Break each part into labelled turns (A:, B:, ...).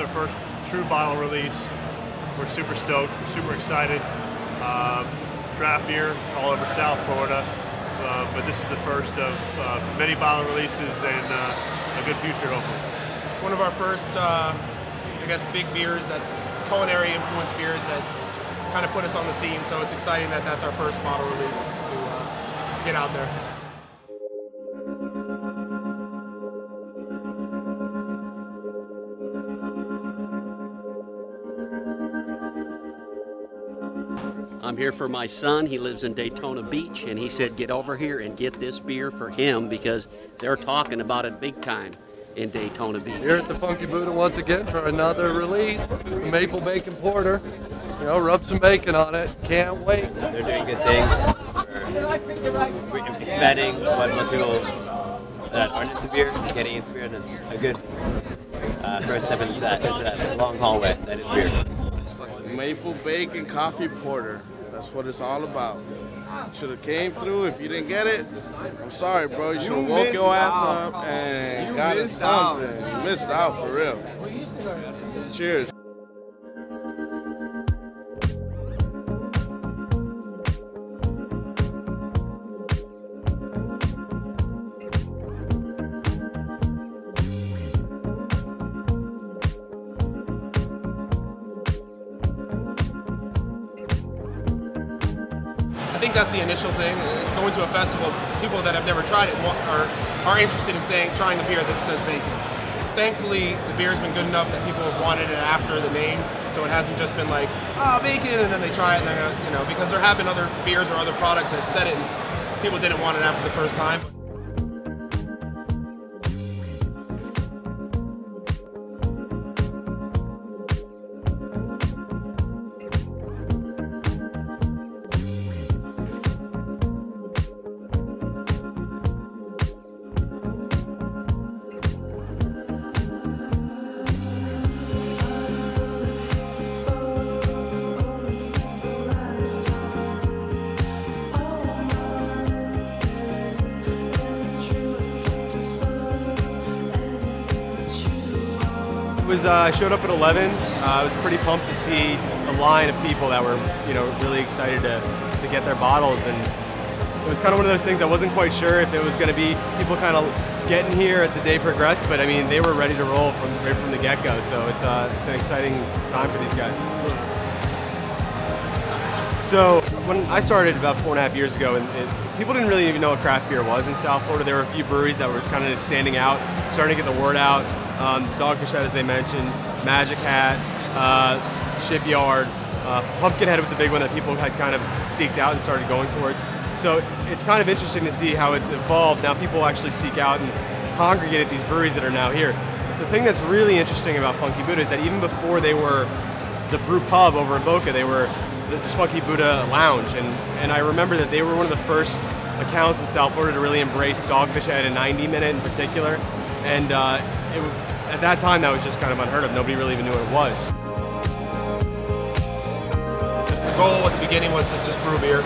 A: our first true bottle release. We're super stoked, we're super excited. Draft beer all over South Florida, but this is the first of many bottle releases and a good future, hopefully.
B: One of our first, I guess, big beers, that culinary influence beers that kind of put us on the scene, so it's exciting that that's our first bottle release to get out there.
C: I'm here for my son. He lives in Daytona Beach, and he said get over here and get this beer for him because they're talking about it big time in Daytona Beach.
D: Here at the Funky Buddha once again for another release, the Maple Bacon Porter. You know, rub some bacon on it. Can't wait.
E: They're doing good things. We're expanding what most people that aren't into beer, getting into beer, and it's a good first step into that long hallway that is beer.
F: Maple Bacon Coffee Porter. That's what it's all about. Should have came through. If you didn't get it, I'm sorry, bro. You should have woke your ass up and got us something. You missed out for real. Cheers.
B: I think that's the initial thing. Going to a festival, people that have never tried it are interested in trying the beer that says bacon. Thankfully, the beer's been good enough that people have wanted it after the name, so it hasn't just been like, oh, bacon, and then they try it, and then, you know, because there have been other beers or other products that said it, and people didn't want it after the first time.
G: I showed up at 11. I was pretty pumped to see a line of people that were, you know, really excited to get their bottles, and it was kind of one of those things I wasn't quite sure if it was going to be people kind of getting here as the day progressed, but I mean they were ready to roll right from the get-go. So it's an exciting time for these guys. So when I started about 4.5 years ago, and people didn't really even know what craft beer was in South Florida. There were a few breweries that were kind of standing out, starting to get the word out. Dogfish Head, as they mentioned, Magic Hat, Shipyard, Pumpkinhead was a big one that people had kind of seeked out and started going towards. So it's kind of interesting to see how it's evolved. Now people actually seek out and congregate at these breweries that are now here. The thing that's really interesting about Funky Buddha is that even before they were the brew pub over in Boca, they were just Funky Buddha Lounge, and I remember that they were one of the first accounts in South Florida to really embrace Dogfish Head and 90 Minute in particular, and at that time that was just kind of unheard of. Nobody really even knew what it was.
B: The goal at the beginning was to just brew beer,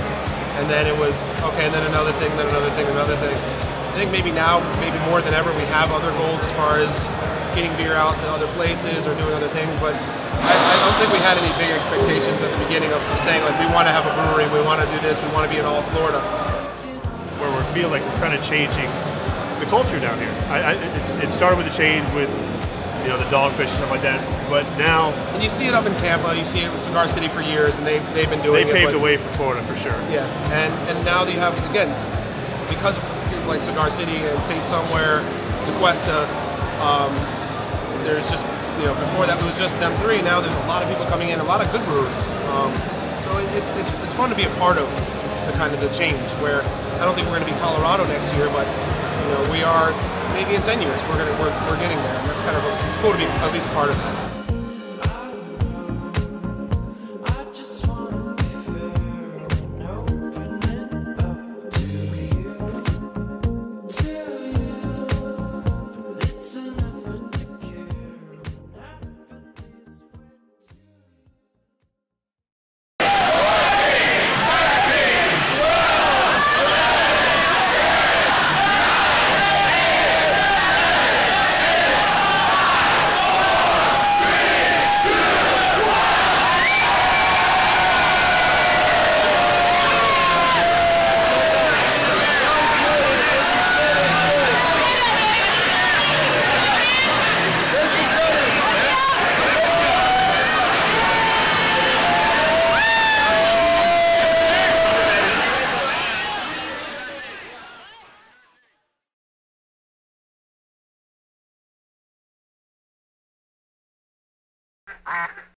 B: and then it was okay, and then another thing, then another thing, another thing. I think maybe now, maybe more than ever, we have other goals as far as getting beer out to other places or doing other things, but I don't think we had any big expectations at the beginning of saying, like, we want to have a brewery, we want to do this, we want to be in all of Florida.
A: Where we feel like we're kind of changing the culture down here. It started with the change with, you know, the Dogfish and stuff like that, but now...
B: And you see it up in Tampa, you see it with Cigar City for years, and they've been doing it.
A: They paved the way for Florida, for sure.
B: Yeah, and now you have, again, because of like Cigar City and St. Somewhere, Tequesta, there's just, you know, before that it was just them three. Now there's a lot of people coming in, a lot of good breweries. So it's fun to be a part of the kind of the change. Where I don't think we're going to be Colorado next year, but you know, we are maybe in 10 years. We're getting there, and that's kind of it's cool to be at least part of that.
H: Bye.